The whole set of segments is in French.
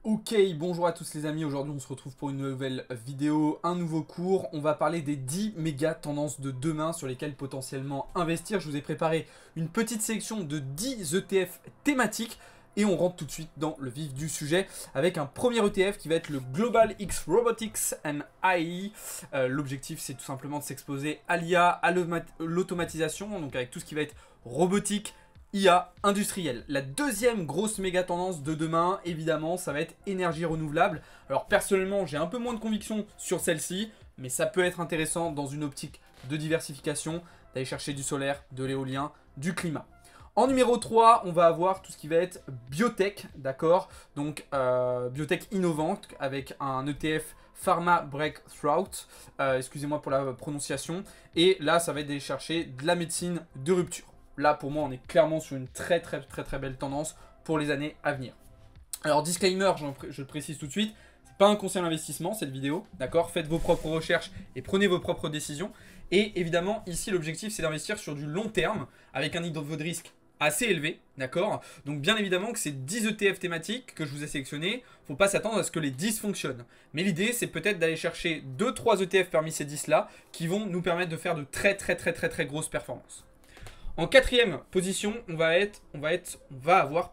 Ok, bonjour à tous les amis, aujourd'hui on se retrouve pour une nouvelle vidéo, un nouveau cours. On va parler des 10 méga tendances de demain sur lesquelles potentiellement investir. Je vous ai préparé une petite sélection de 10 ETF thématiques et on rentre tout de suite dans le vif du sujet avec un premier ETF qui va être le Global X Robotics and AI. L'objectif c'est tout simplement de s'exposer à l'IA, à l'automatisation, donc avec tout ce qui va être robotique, IA industrielle. La deuxième grosse méga tendance de demain, évidemment, ça va être énergie renouvelable. Alors personnellement, j'ai un peu moins de conviction sur celle-ci, mais ça peut être intéressant dans une optique de diversification, d'aller chercher du solaire, de l'éolien, du climat. En numéro 3, on va avoir tout ce qui va être biotech, d'accord? Donc biotech innovante avec un ETF Pharma Breakthrough, excusez-moi pour la prononciation. Et là, ça va être d'aller chercher de la médecine de rupture. Là, pour moi, on est clairement sur une très belle tendance pour les années à venir. Alors, disclaimer, je le précise tout de suite, c'est pas un conseil d'investissement cette vidéo, d'accord? Faites vos propres recherches et prenez vos propres décisions. Et évidemment, ici, l'objectif, c'est d'investir sur du long terme avec un niveau de risque assez élevé, d'accord? Donc bien évidemment que ces 10 ETF thématiques que je vous ai sélectionnés, faut pas s'attendre à ce que les 10 fonctionnent. Mais l'idée, c'est peut-être d'aller chercher 2-3 ETF parmi ces 10 là qui vont nous permettre de faire de très grosses performances. En quatrième position, on va avoir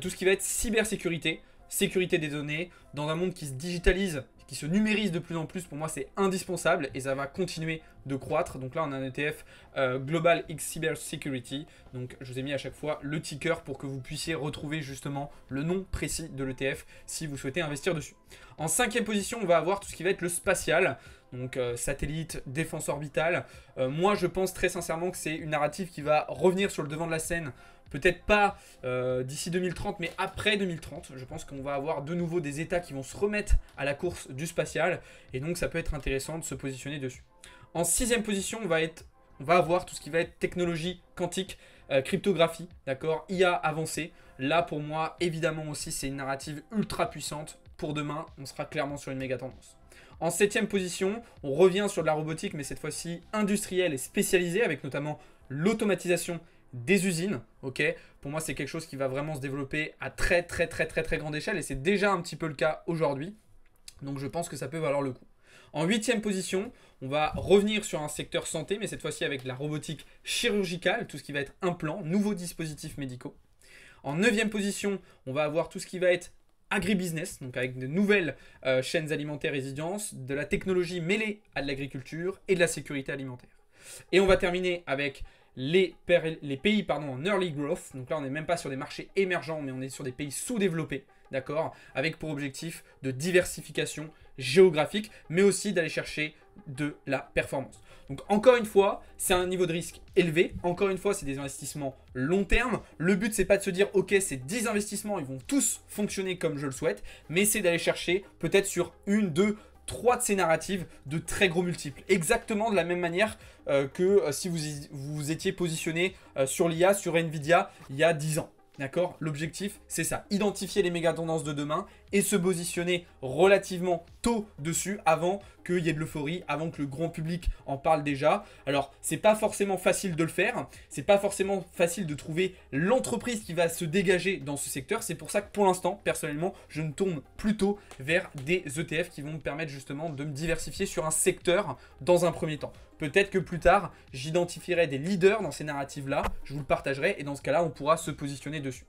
tout ce qui va être cybersécurité, sécurité des données, dans un monde qui se digitalise, qui se numérise de plus en plus. Pour moi, c'est indispensable et ça va continuer de croître. Donc là, on a un ETF Global X Cyber Security. Donc je vous ai mis à chaque fois le ticker pour que vous puissiez retrouver justement le nom précis de l'ETF si vous souhaitez investir dessus. En cinquième position, on va avoir tout ce qui va être le spatial. Donc satellite, défense orbitale. Moi, je pense très sincèrement que c'est une narrative qui va revenir sur le devant de la scène. Peut-être pas d'ici 2030, mais après 2030. Je pense qu'on va avoir de nouveau des États qui vont se remettre à la course du spatial. Et donc, ça peut être intéressant de se positionner dessus. En sixième position, on va avoir tout ce qui va être technologie quantique, cryptographie, d'accord, IA avancée. Là, pour moi, évidemment aussi, c'est une narrative ultra puissante. Pour demain, on sera clairement sur une méga tendance. En septième position, on revient sur de la robotique, mais cette fois-ci industrielle et spécialisée, avec notamment l'automatisation des usines. Ok, pour moi, c'est quelque chose qui va vraiment se développer à très grande échelle, et c'est déjà un petit peu le cas aujourd'hui. Donc je pense que ça peut valoir le coup. En huitième position, on va revenir sur un secteur santé, mais cette fois-ci avec la robotique chirurgicale, tout ce qui va être implants, nouveaux dispositifs médicaux. En neuvième position, on va avoir tout ce qui va être agribusiness, donc avec de nouvelles chaînes alimentaires résidence, de la technologie mêlée à de l'agriculture et de la sécurité alimentaire. Et on va terminer avec les pays en early growth. Donc là, on n'est même pas sur des marchés émergents, mais on est sur des pays sous-développés, d'accord, avec pour objectif de diversification géographique, mais aussi d'aller chercher de la performance. Donc encore une fois, c'est un niveau de risque élevé. Encore une fois, c'est des investissements long terme. Le but, c'est pas de se dire, ok, ces 10 investissements, ils vont tous fonctionner comme je le souhaite, mais c'est d'aller chercher peut-être sur une, deux, trois de ces narratives de très gros multiples. Exactement de la même manière que si vous étiez positionné sur l'IA, sur Nvidia, il y a 10 ans. D'accord? L'objectif, c'est ça. Identifier les méga tendances de demain et se positionner relativement tôt dessus avant qu'il y ait de l'euphorie, avant que le grand public en parle déjà. Alors, c'est pas forcément facile de le faire. C'est pas forcément facile de trouver l'entreprise qui va se dégager dans ce secteur. C'est pour ça que pour l'instant, personnellement, je me tourne plutôt vers des ETF qui vont me permettre justement de me diversifier sur un secteur dans un premier temps. Peut-être que plus tard, j'identifierai des leaders dans ces narratives-là, je vous le partagerai et dans ce cas-là, on pourra se positionner dessus.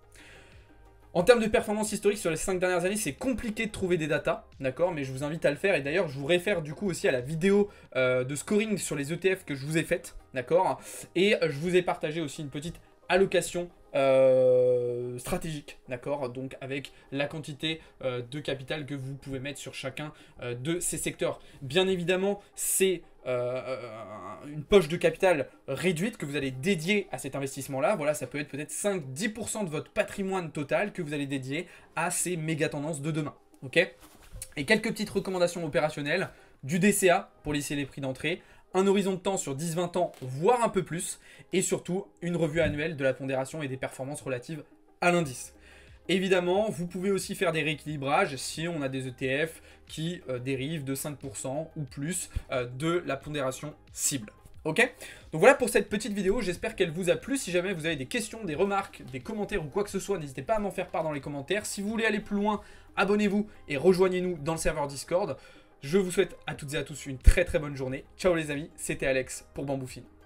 En termes de performance historique sur les 5 dernières années, c'est compliqué de trouver des datas, d'accord, mais je vous invite à le faire et d'ailleurs, je vous réfère du coup aussi à la vidéo de scoring sur les ETF que je vous ai faite, d'accord, et je vous ai partagé aussi une petite allocation stratégique, d'accord, donc avec la quantité de capital que vous pouvez mettre sur chacun de ces secteurs. Bien évidemment, c'est une poche de capital réduite que vous allez dédier à cet investissement-là. Voilà, ça peut être peut-être 5-10% de votre patrimoine total que vous allez dédier à ces méga tendances de demain, ok. Et quelques petites recommandations opérationnelles, du DCA pour lisser les prix d'entrée, un horizon de temps sur 10-20 ans, voire un peu plus, et surtout une revue annuelle de la pondération et des performances relatives à l'indice. Évidemment, vous pouvez aussi faire des rééquilibrages si on a des ETF qui dérivent de 5% ou plus de la pondération cible. Ok? Donc voilà pour cette petite vidéo, j'espère qu'elle vous a plu. Si jamais vous avez des questions, des remarques, des commentaires ou quoi que ce soit, n'hésitez pas à m'en faire part dans les commentaires. Si vous voulez aller plus loin, abonnez-vous et rejoignez-nous dans le serveur Discord. Je vous souhaite à toutes et à tous une très très bonne journée. Ciao les amis, c'était Alex pour Bamboufine.